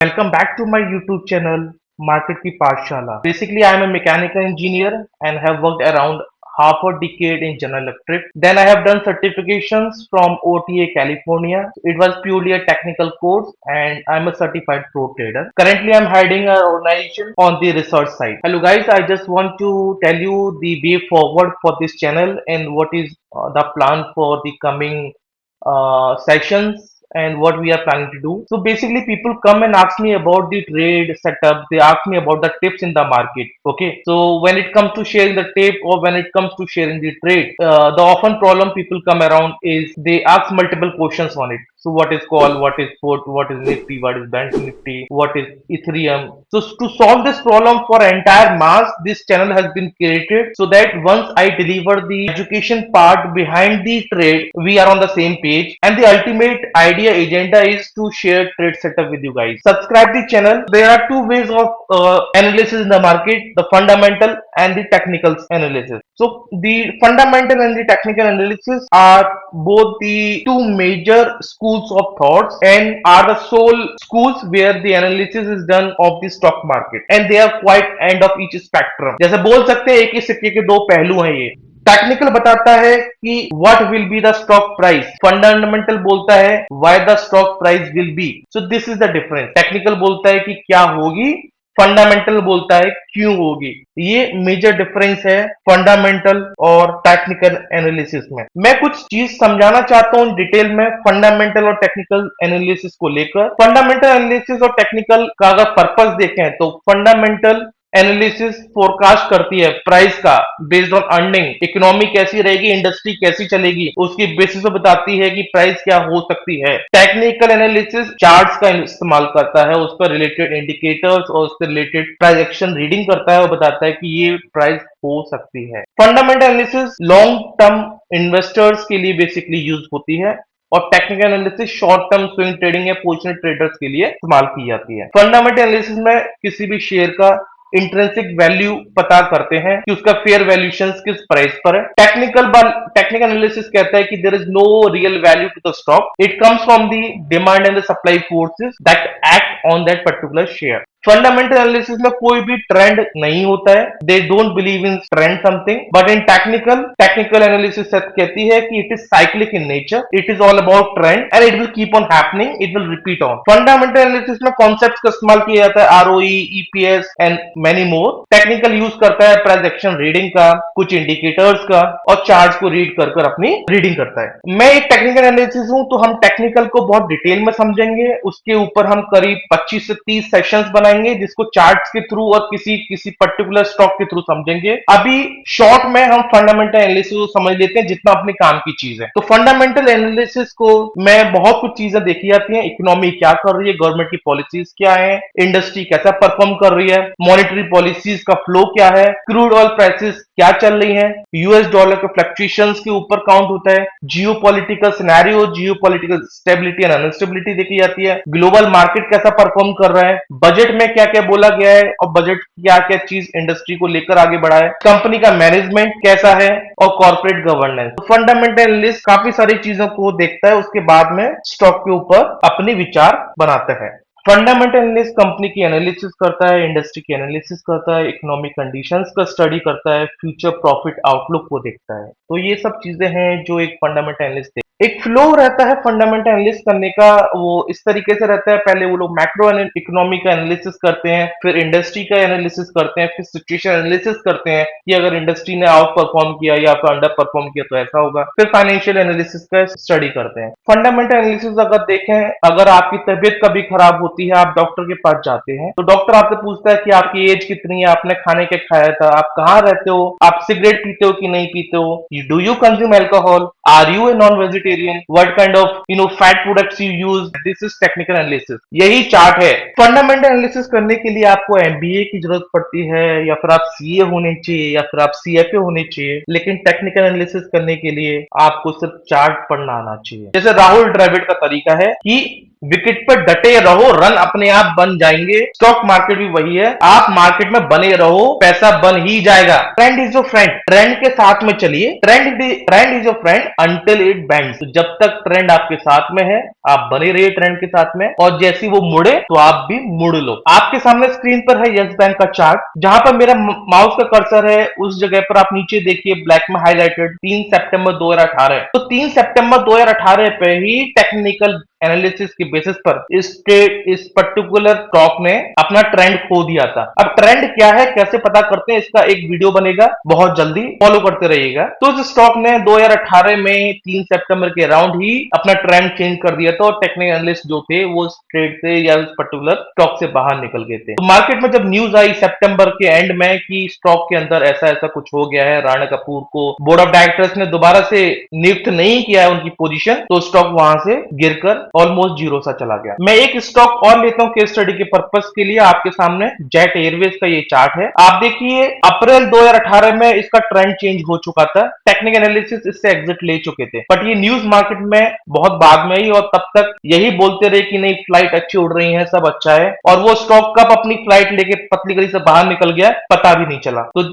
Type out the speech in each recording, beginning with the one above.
Welcome back to my YouTube channel, Market Ki Pathshala. Basically, I am a mechanical engineer and have worked around half a decade in General Electric. Then I have done certifications from OTA California. It was purely a technical course and I'm a certified pro trader. Currently, I'm heading an organization on the research side. Hello guys, I just want to tell you the way forward for this channel and what is the plan for the coming sessions and what we are planning to do. So basically, people come and ask me about the trade setup. They ask me about the tips in the market. Okay. So when it comes to sharing the tip or when it comes to sharing the trade, the often problem people come around is they ask multiple questions on it. So what is call, what is put, what is Nifty, what is Bank Nifty, what is Ethereum. So to solve this problem for entire mass, this channel has been created so that once I deliver the education part behind the trade, we are on the same page. And the ultimate idea agenda is to share trade setup with you guys. Subscribe the channel. There are two ways of analysis in the market: the fundamental and the technical analysis. So the fundamental and the technical analysis are both the two major schools of thoughts and are the sole schools where the analysis is done of the stock market, and they are quite end of each spectrum. जैसे बोल सकते हैं एक ही सिक्के के दो पहलू हैं ये। टेक्निकल बताता है कि what will be the stock price, fundamental बोलता है why the stock price will be. So this is the difference. Technical बोलता है कि क्या होगी, फंडामेंटल बोलता है क्यों होगी। ये मेजर डिफरेंस है फंडामेंटल और टेक्निकल एनालिसिस में। मैं कुछ चीज समझाना चाहता हूं डिटेल में फंडामेंटल और टेक्निकल एनालिसिस को लेकर। फंडामेंटल एनालिसिस और टेक्निकल का अगर पर्पस देखें तो फंडामेंटल एनालिसिस फोरकास्ट करती है प्राइस का बेस्ड ऑन अर्निंग, इकोनॉमी कैसी रहेगी, इंडस्ट्री कैसी चलेगी, उसकी बेसिस पे बताती है कि प्राइस क्या हो सकती है। टेक्निकल एनालिसिस चार्ट्स का इस्तेमाल करता है, उस पर रिलेटेड इंडिकेटर्स और उससे रिलेटेड प्राइस एक्शन रीडिंग करता है और बताता है कि ये प्राइस हो सकती है। Fundamental analysis long term investors के लिए बेसिकली यूज होती है और technical analysis short term swing trading या पोजिशनल ट्रेडर्स के लिए इस्तेमाल की जाती है। फंडामेंटल एनालिसिस में किसी भी शेयर का इंट्रिंसिक वैल्यू पता करते हैं कि उसका फेयर वैल्यूएशन किस प्राइस पर है। टेक्निकल एनालिसिस कहता है कि there is no real value to the stock, it comes from the demand and the supply forces that act on that particular share. Fundamental analysis में कोई भी ट्रेंड नहीं होता है, they don't believe in trend something, but in technical analysis कहती है कि it is cyclic in nature, it is all about trend and it will keep on happening, it will repeat on. Fundamental analysis में concepts का इस्तेमाल किया जाता है, ROE, EPS and many more. Technical use करता है प्राइस एक्शन रीडिंग का, कुछ इंडिकेटर्स का और चार्ट्स को रीड कर अपनी रीडिंग करता है। मैं एक टेक्निकल एनालिसिस हूं तो हम टेक्निकल को बहुत डिटेल में समझेंगे, उसके ऊपर हम करीब 25 से 30 सेशंस बनाएंगे जिसको चार्ट्स के थ्रू और किसी पर्टिकुलर स्टॉक के थ्रू समझेंगे। अभी शॉर्ट में हम फंडामेंटल एनालिसिस को समझ लेते हैं जितना अपने काम की चीज है। तो फंडामेंटल एनालिसिस को में बहुत कुछ चीजें देखी जाती हैं, इकोनॉमी क्या कर रही है, गवर्नमेंट की पॉलिसीज क्या है, इंडस्ट्री कैसा परफॉर्म कर रही है, मॉनेटरी पॉलिसीज का फ्लो क्या है, क्रूड ऑयल प्राइसेस क्या चल रही है, यूएस डॉलर के फ्लक्चुएशंस के ऊपर काउंट होता है, geopolitical scenario, geopolitical stability and instability देखी जाती है, ग्लोबल मार्केट कैसा परफॉर्म कर रहा है, बजट में क्या क्या बोला गया है और बजट क्या क्या चीज इंडस्ट्री को लेकर आगे बढ़ा है, कंपनी का मैनेजमेंट कैसा है और कॉर्पोरेट गवर्नेंस। तो फंडामेंटल एनालिस्ट काफी सारी चीजों को देखता है, उसके बाद में स्टॉक के ऊपर अपने विचार बनाता है। फंडामेंटल एनालिस्ट कंपनी की एनालिसिस करता है, इंडस्ट्री की एनालिसिस करता है, इकोनॉमिक कंडीशंस का स्टडी करता है, फ्यूचर प्रॉफिट आउटलुक को देखता है। तो ये सब चीजें हैं जो एक फंडामेंटल एनालिस्ट देखता है। एक फ्लो रहता है फंडामेंटल एनालिसिस करने का, वो इस तरीके से रहता है, पहले वो लोग मैक्रो इकोनॉमी का एनालिसिस करते हैं, फिर इंडस्ट्री का एनालिसिस करते हैं, फिर सिचुएशन एनालिसिस करते हैं कि अगर इंडस्ट्री ने आउट परफॉर्म किया या फिर अंडर परफॉर्म किया तो ऐसा होगा, फिर फाइनेंशियल एनालिसिस का स्टडी करते हैं। फंडामेंटल एनालिसिस अगर देखें, अगर आपकी तबीयत कभी खराब होती है, आप डॉक्टर के पास जाते हैं तो डॉक्टर आपसे पूछता है कि आपकी एज कितनी है, आपने खाने क्या खाया था, आप कहाँ रहते हो, आप सिगरेट पीते हो कि नहीं पीते हो, do you consume alcohol, are you a non vegetarian, what kind of fat products you use. This is technical analysis. यही चार्ट है। फंडामेंटल एनालिसिस करने के लिए आपको एमबीए की जरूरत पड़ती है या फिर आप सीए होने चाहिए या फिर आप सीएफए होने चाहिए, लेकिन टेक्निकल एनालिसिस करने के लिए आपको सिर्फ चार्ट पढ़ना आना चाहिए। जैसे राहुल द्रविड़ का तरीका है कि विकेट पर डटे रहो, रन अपने आप बन जाएंगे। स्टॉक मार्केट भी वही है, आप मार्केट में बने रहो, पैसा बन ही जाएगा। Trend is your friend, trend के साथ में चलिए। Trend is your friend until it bends. जब तक ट्रेंड आपके साथ में है आप बने रहिए ट्रेंड के साथ में, और जैसी वो मुड़े तो आप भी मुड़ लो। आपके सामने स्क्रीन पर है यस बैंक का चार्ट, जहां पर मेरा माउस का कर्सर है उस जगह पर आप नीचे देखिए ब्लैक में हाईलाइटेड 3 सितंबर 2018। तो 3 सितंबर 2018 पे ही टेक्निकल एनालिसिस के बेसिस पर इस पर्टिकुलर स्टॉक ने अपना ट्रेंड खो दिया था। अब ट्रेंड क्या है, कैसे पता करते हैं, इसका एक वीडियो बनेगा, बहुत जल्दी फॉलो करते रहिएगा। तो इस स्टॉक ने 2018 में 3 सितंबर के अराउंड ही अपना ट्रेंड चेंज कर दिया था, और टेक्निकल एनालिस्ट जो थे वो इस ट्रेड से या इस पर्टिकुलर स्टॉक से बाहर निकल गए थे। तो मार्केट में जब न्यूज आई सितंबर के एंड में कि स्टॉक के अंदर ऐसा ऐसा कुछ हो गया है, राणा कपूर को बोर्ड ऑफ डायरेक्टर्स ने दोबारा से नियुक्त नहीं किया है उनकी पोजीशन, तो स्टॉक वहां से गिरकर ऑलमोस्ट जीरो सा चला गया। मैं एक स्टॉक और लेता हूं केस स्टडी के पर्पस के लिए। आपके सामने जेट एयरवेज का ये चार्ट है। आप देखिए अप्रैल 2018 में इसका ट्रेंड चेंज हो चुका था, टेक्निकल एनालिसिस इससे एग्जिट ले चुके थे, बट ये न्यूज मार्केट में बहुत बाद में ही, और तब तक यही बोलते रहे कि नहीं फ्लाइट अच्छी उड़ रही है, सब अच्छा है, और वो स्टॉक कब अपनी फ्लाइट लेके पतली गली से बाहर निकल गया पता भी नहीं चला। तो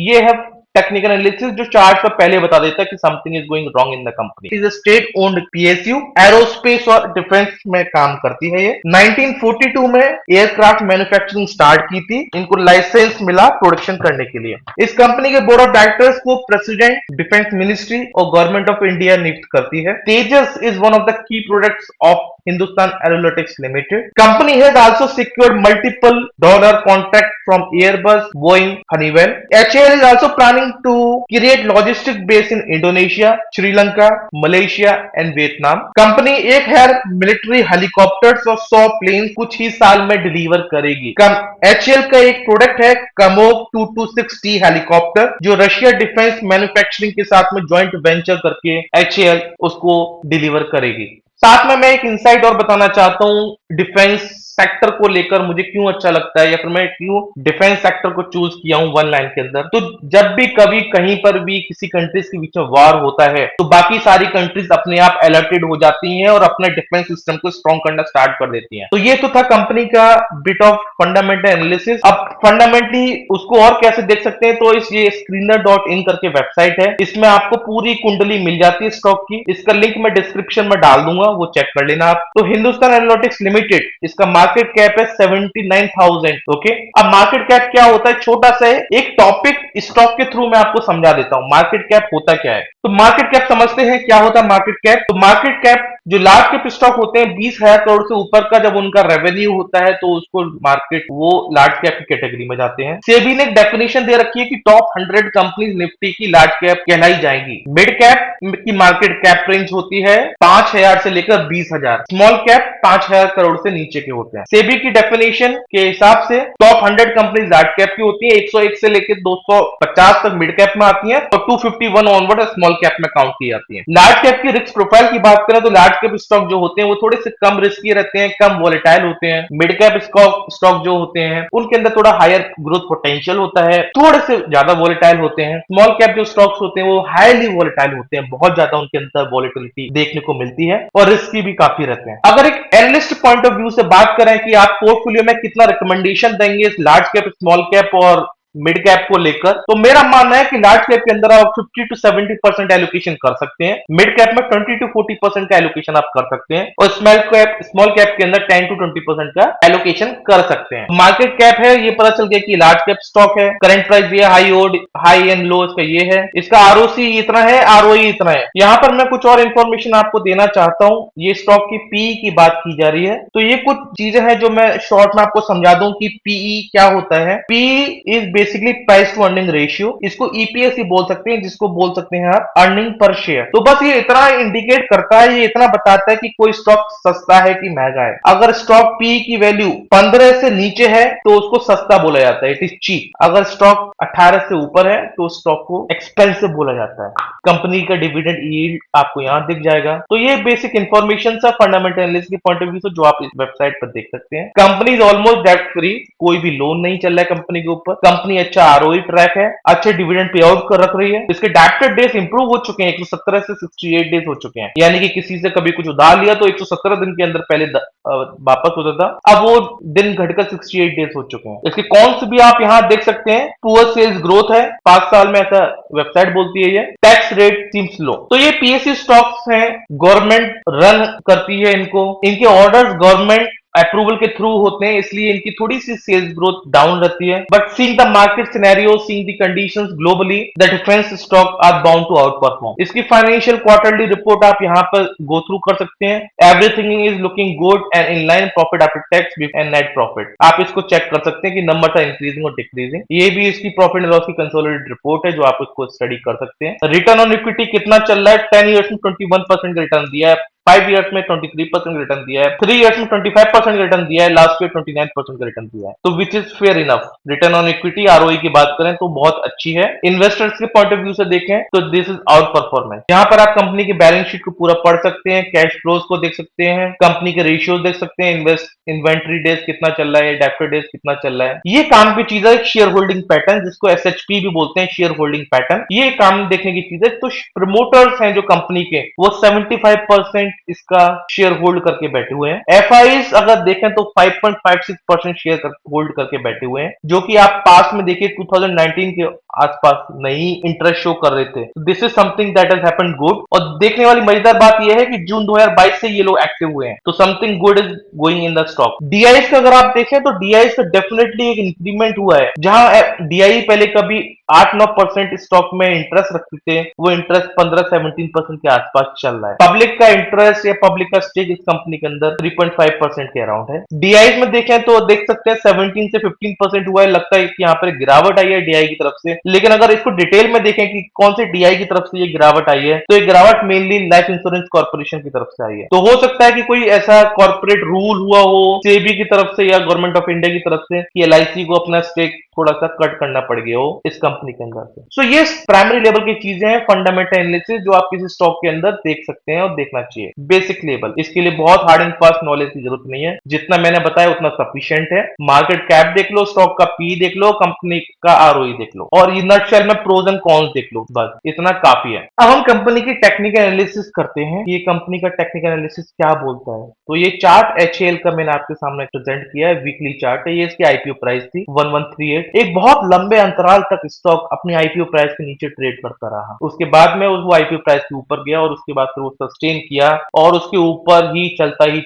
ये है टेक्निकल एनालिसिस जो चार्ट पर पहले बता देता है कि something is going wrong in the company. Is a state owned PSU, aerospace और डिफेंस में काम करती है ये। 1942 में एयरक्राफ्ट मैन्युफैक्चरिंग स्टार्ट की थी, इनको लाइसेंस मिला प्रोडक्शन करने के लिए। इस कंपनी के बोर्ड ऑफ डायरेक्टर्स को प्रेसिडेंट, डिफेंस मिनिस्ट्री और गवर्नमेंट ऑफ इंडिया नियुक्त करती है। Tejas is one of the key products of Hindustan Aeronautics Limited. Company has also secured multiple dollar contract from Airbus, Boeing, Honeywell. HAL is also planning to create logistic base in Indonesia, Sri Lanka, Malaysia and Vietnam. Company 1000 military helicopters और 100 planes कुछ ही साल में deliver करेगी। HAL का एक product है Kamov 226T helicopter, जो Russia defence manufacturing के साथ में ज्वाइंट वेंचर करके HAL उसको डिलीवर करेगी। साथ में मैं एक इंसाइट और बताना चाहता हूं डिफेंस सेक्टर को लेकर, मुझे क्यों अच्छा लगता है या फिर मैं क्यों डिफेंस सेक्टर को चूज किया हूं वन लाइन के अंदर। तो जब भी कभी कहीं पर भी किसी कंट्रीज के बीच में वार होता है तो बाकी सारी कंट्रीज अपने आप अलर्टेड हो जाती हैं और अपने डिफेंस सिस्टम को स्ट्रॉन्ग करना स्टार्ट कर देती हैं। तो ये तो था कंपनी का बिट ऑफ फंडामेंटल एनालिसिस। अब फंडामेंटली उसको और कैसे देख सकते हैं, तो इस ये screener.in करके वेबसाइट है, इसमें आपको पूरी कुंडली मिल जाती है स्टॉक की। इसका लिंक मैं डिस्क्रिप्शन में डाल दूंगा, वो चेक कर लेना आप। तो हिंदुस्तान एरोनॉटिक्स लिमिटेड, इसका मार्केट कैप है 79,000। ओके, अब मार्केट कैप क्या होता है, छोटा सा है एक टॉपिक स्टॉक के थ्रू मैं आपको समझा देता हूं मार्केट कैप होता क्या है। तो मार्केट कैप समझते हैं क्या होता है मार्केट कैप। तो मार्केट कैप जो लार्ज कैप स्टॉक होते हैं 20,000 करोड़ से ऊपर का जब उनका रेवेन्यू होता है तो उसको मार्केट वो लार्ज कैप की कैटेगरी में जाते हैं। सेबी ने एक डेफिनेशन दे रखी है कि टॉप 100 कंपनीज निफ्टी की लार्ज कैप कहलाई जाएंगी। मिड कैप की मार्केट कैप रेंज होती है 5,000 से लेकर 20,000। स्मॉल कैप 5,000 करोड़ से नीचे के होते हैं। सेबी की डेफिनेशन के हिसाब से टॉप 100 कंपनीज लार्ज कैप की होती है, 101 से लेकर 250 तक मिड कैप में आती है और 251 ऑनवर्ड स्मॉल कैप में काउंट की जाती है। लार्ज कैप की रिस्क प्रोफाइल की बात करें तो लार्ज कैप स्टॉक जो होते हैं वो थोड़े से कम रिस्की रहते हैं, कम वॉलेटाइल होते हैं। मिड कैप स्टॉक जो होते हैं उनके अंदर थोड़ा हायर ग्रोथ पोटेंशियल होता है, थोड़े से ज्यादा वॉलेटाइल होते हैं। स्मॉल कैप जो स्टॉक्स होते हैं वो हाईली वॉलेटाइल होते हैं, बहुत ज्यादा उनके अंदर वॉलेटिलिटी देखने को मिलती है और रिस्की भी काफी रहते हैं। अगर एक एनालिस्ट पॉइंट ऑफ व्यू से बात करें कि आप पोर्टफोलियो में कितना रिकमेंडेशन देंगे लार्ज कैप, स्मॉल कैप और मिड कैप को लेकर, तो मेरा मानना है कि लार्ज कैप के अंदर आप 50 to 70% एलोकेशन कर सकते हैं, मिड कैप में 20 to 40% का एलोकेशन आप कर सकते हैं और स्मॉल कैप के अंदर 10 to 20% का एलोकेशन कर सकते हैं। मार्केट कैप है ये पता चल गया कि लार्ज कैप स्टॉक है, करंट प्राइस ये हाई एंड लो इसका ये है, इसका आरओसी इतना है, आरओई इतना है। यहां पर मैं कुछ और इंफॉर्मेशन आपको देना चाहता हूं। ये स्टॉक की पीई की बात की जा रही है, तो ये कुछ चीजें हैं जो मैं शॉर्ट में आपको समझा दूं कि पीई क्या होता है। PE is basically price to earning ratio, इसको ईपीएस ही बोल सकते हैं, जिसको बोल सकते हैं आप अर्निंग पर शेयर। तो बस ये इतना इंडिकेट करता है, ये इतना बताता है कि कोई स्टॉक सस्ता है कि महंगा है। अगर स्टॉक पी की वैल्यू 15 से नीचे है तो उसको सस्ता बोला जाता है, इट इज चीप। अगर स्टॉक 18 से ऊपर है तो स्टॉक को एक्सपेंसिव बोला जाता है। कंपनी का डिविडेंड यील्ड आपको यहां दिख जाएगा। तो ये बेसिक इंफॉर्मेशन था फंडामेंटल एनालिसिस के पॉइंट ऑफ व्यू से जो आप इस वेबसाइट पर देख सकते हैं। Company is almost debt free, कोई भी लोन नहीं चल रहा है कंपनी के ऊपर। कंपनी कंपनी अच्छा आरओई ट्रैक है, अच्छे डिविडेंड पे आउट कर रख रही है, इसके डेब्टर डेज इंप्रूव हो चुके हैं, 117 से 68 डेज हो चुके हैं, यानी कि किसी से कभी कुछ उधार लिया तो 117 दिन के अंदर पहले वापस होता था, अब वो दिन घटकर 68 डेज हो चुके हैं। इसके कॉन्स भी आप यहाँ देख सकते हैं, पुअर सेल्स ग्रोथ है 5 साल में, ऐसा वेबसाइट बोलती है ये, टैक्स रेट सीम्स लो। तो ये पीएसयू स्टॉक्स हैं, गवर्नमेंट रन करती है इनको, इनके ऑर्डर्स गवर्नमेंट अप्रूवल के थ्रू होते हैं, इसलिए इनकी थोड़ी सी सेल्स ग्रोथ डाउन रहती है, but seeing the market scenario, seeing the conditions globally, the defence stock are bound to out perform. इसकी फाइनेंशियल क्वार्टरली रिपोर्ट आप यहाँ पर गो थ्रू कर सकते हैं, everything is looking good and in line, profit after tax and net profit, आप इसको check कर सकते हैं कि नंबर आर इंक्रीजिंग और डिक्रीजिंग। ये भी इसकी प्रॉफिट एंड लॉस की कंसोलिडेटेड रिपोर्ट है जो आप इसको स्टडी कर सकते हैं। रिटर्न ऑन इक्विटी कितना चल रहा है, 10 ईयर्स में 21% का रिटर्न दिया है, 5 ईयर्स में 23% रिटर्न दिया है, 3 ईयर्स में 25% रिटर्न दिया है, लास्ट ईयर 29% का रिटर्न दिया है, तो which is fair enough. Return on equity ROE की बात करें तो बहुत अच्छी है। इन्वेस्टर्स के पॉइंट ऑफ व्यू से देखें तो दिस इज आउट परफॉर्मेंस। यहाँ पर आप कंपनी की बैलेंस शीट को पूरा पढ़ सकते हैं, कैश फ्लोज को देख सकते हैं, कंपनी के रेशियोज देख सकते हैं, इन्वेंट्री डेज कितना चल रहा है, डेब्टर डेज कितना चल रहा है। ये काम की चीज है, शेयर होल्डिंग पैटर्न जिसको एसएचपी भी बोलते हैं, शेयर होल्डिंग पैटर्न, ये काम देखने की चीज है। तो प्रमोटर्स हैं जो कंपनी के, वो 75% इसका शेयर होल्ड करके बैठे हुए हैं। एफआईज अगर देखें तो 5.56% शेयर होल्ड करके बैठे हुए हैं, जो कि आप पास में देखिए 2019 के आसपास नहीं इंटरेस्ट शो कर रहे थे। This is something that has happened good. और देखने वाली मजेदार बात यह है कि जून 2022 से ये लोग एक्टिव हुए हैं, तो something good is going in the stock. DIIs का अगर आप देखें तो डीआईएस का डेफिनेटली एक इंक्रीमेंट हुआ है, जहां डीआई पहले कभी 8-9% स्टॉक में इंटरेस्ट रखते थे, वो इंटरेस्ट 15-17% के आसपास चल रहा है। पब्लिक का इंटरेस्ट या पब्लिक का स्टेक इस कंपनी के अंदर 3.5% के अराउंड है। डीआई में देखें तो देख सकते हैं 17 से 15% हुआ है, लगता है कि यहाँ पर गिरावट आई है डीआई की तरफ से। लेकिन अगर इसको डिटेल में देखें कि कौन से डीआई की तरफ से ये गिरावट आई है, तो ये गिरावट मेनली लाइफ इंश्योरेंस कॉर्पोरेशन की तरफ से आई है। तो हो सकता है कि कोई ऐसा कॉर्पोरेट रूल हुआ हो सेबी की तरफ से या गवर्नमेंट ऑफ इंडिया की तरफ से कि एलआईसी को अपना स्टेक थोड़ा सा कट करना पड़ गया हो इस कंपनी के अंदर से। सो ये प्राइमरी लेवल की चीजें हैं, फंडामेंटल एनालिसिस जो आप किसी स्टॉक के अंदर देख सकते हैं और देखना चाहिए। बेसिक लेवल, इसके लिए बहुत हार्ड एंड फास्ट नॉलेज की जरूरत नहीं है, जितना मैंने बताया उतना सफिशिएंट है। मार्केट कैप देख लो, स्टॉक का पी देख लो, कंपनी का आरओई देख लो, और ये नटशेल में प्रोज एंड कॉन्स देख लो, बस इतना काफी है। अब हम कंपनी की टेक्निकल एनालिसिस करते हैं, ये कंपनी का टेक्निकल एनालिसिस क्या बोलता है। तो ये चार्ट एचएएल का मैंने आपके सामने प्रेजेंट किया है, वीकली चार्ट है, ये इसकी आईपीओ प्राइस थी 1138। एक बहुत लंबे अंतराल तक स्टॉक अपनी आईपीओ प्राइस के नीचे ट्रेड करता रहा, उसके बाद में वो आईपीओ प्राइस के ऊपर गया और उसके बाद फिर वो सस्टेन किया और उसके ऊपर ही चलता ही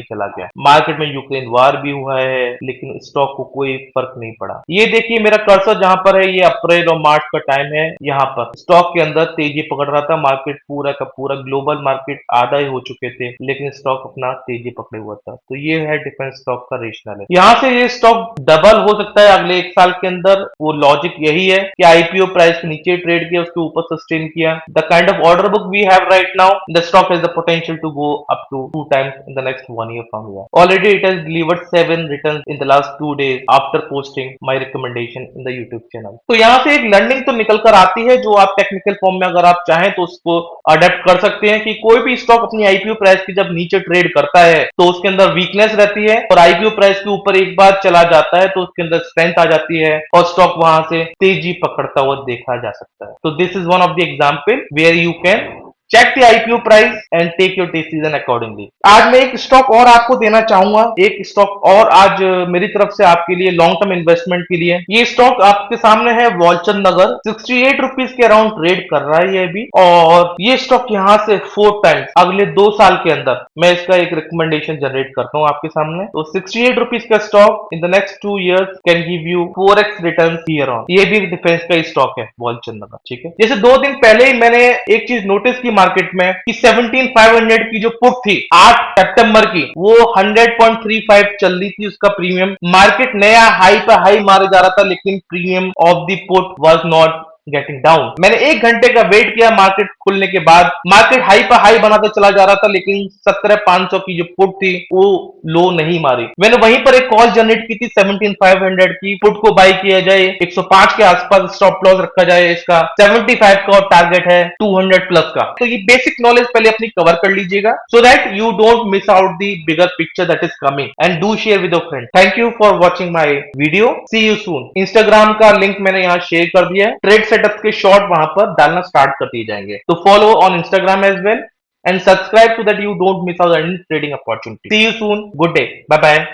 चला गया। मार्केट में यूक्रेन वार भी हुआ है, लेकिन स्टॉक को कोई फर्क नहीं पड़ा। ये देखिए मेरा कर्सर जहां पर है, ये अप्रैल और मार्च का टाइम है, यहाँ पर स्टॉक के अंदर तेजी पकड़ रहा था, मार्केट पूरा का पूरा ग्लोबल मार्केट आधा ही हो चुके थे, लेकिन स्टॉक अपना तेजी पकड़े हुआ था। तो ये है डिफेंस स्टॉक का रेशनल है। यहाँ से ये स्टॉक डबल हो सकता है अगले 1 साल के अंदर, वो लॉजिक यही है कि आईपीओ प्राइस के नीचे ट्रेड किया, उसके ऊपर सस्टेन किया। The kind of order book we have right now, the stock has the potential to go up to 2 times in the next 1 year from here. Already it has delivered 7 returns in the last 2 days after posting my recommendation in the YouTube channel. तो यहाँ से एक learning तो निकल कर आती है, जो आप टेक्निकल फॉर्म में अगर आप चाहें तो उसको अडेप्ट कर सकते हैं कि कोई भी स्टॉक अपनी आईपीओ प्राइस की जब नीचे ट्रेड करता है तो उसके अंदर वीकनेस रहती है, और आईपीओ प्राइस के ऊपर एक बार चला जाता है तो उसके अंदर स्ट्रेंथ आ जाती है और स्टॉक वहां से तेजी पकड़ता हुआ देखा जा सकता है। तो this is one of the example where you can check the IPO price and take your decision accordingly. आज मैं एक स्टॉक और आपको देना चाहूंगा, एक स्टॉक और आज मेरी तरफ से आपके लिए लॉन्ग टर्म इन्वेस्टमेंट के लिए। ये स्टॉक आपके सामने है वॉलचंद नगर, 68 रुपीज के अराउंड ट्रेड कर रहा है ये भी, और ये स्टॉक यहाँ से 4 टाइम्स अगले 2 साल के अंदर मैं इसका एक रिकमेंडेशन जनरेट करता हूँ आपके सामने। तो 68 रुपीज का stock in the next 2 years can give you 4x return here on. ये भी डिफेंस का स्टॉक है वॉलचंद नगर, ठीक है। जैसे 2 दिन पहले ही मैंने एक चीज नोटिस की मार्केट में कि 17,500 की जो पुट थी 8 सितंबर की, वो 100.35 चल रही थी उसका प्रीमियम। मार्केट नया हाई पर हाई मारे जा रहा था, लेकिन premium of the put was not getting down. मैंने 1 घंटे का वेट किया मार्केट खुलने के बाद। मार्केट हाई पर हाई बनाते चला जा रहा था, लेकिन 17,500 की जो पुट थी वो लो नहीं मारी। मैंने वहीं पर एक कॉल जनरेट की थी 17,500 की, पुट को बाई किया जाए, 105 के आसपास स्टॉप लॉस रखा जाए, इसका 75 का टारगेट है 200 प्लस का। तो ये बेसिक नॉलेज पहले अपनी कवर कर लीजिएगा, so that you don't miss out the bigger picture that is coming, and do share with your friend. Thank you for watching my video, see you soon. Instagram का link मैंने यहाँ share कर दिया है, trade setup के short वहां पर डालना स्टार्ट कर दिए जाएंगे, तो follow on Instagram as well and subscribe so that you don't miss out any trading opportunity. See you soon. Good day. Bye bye.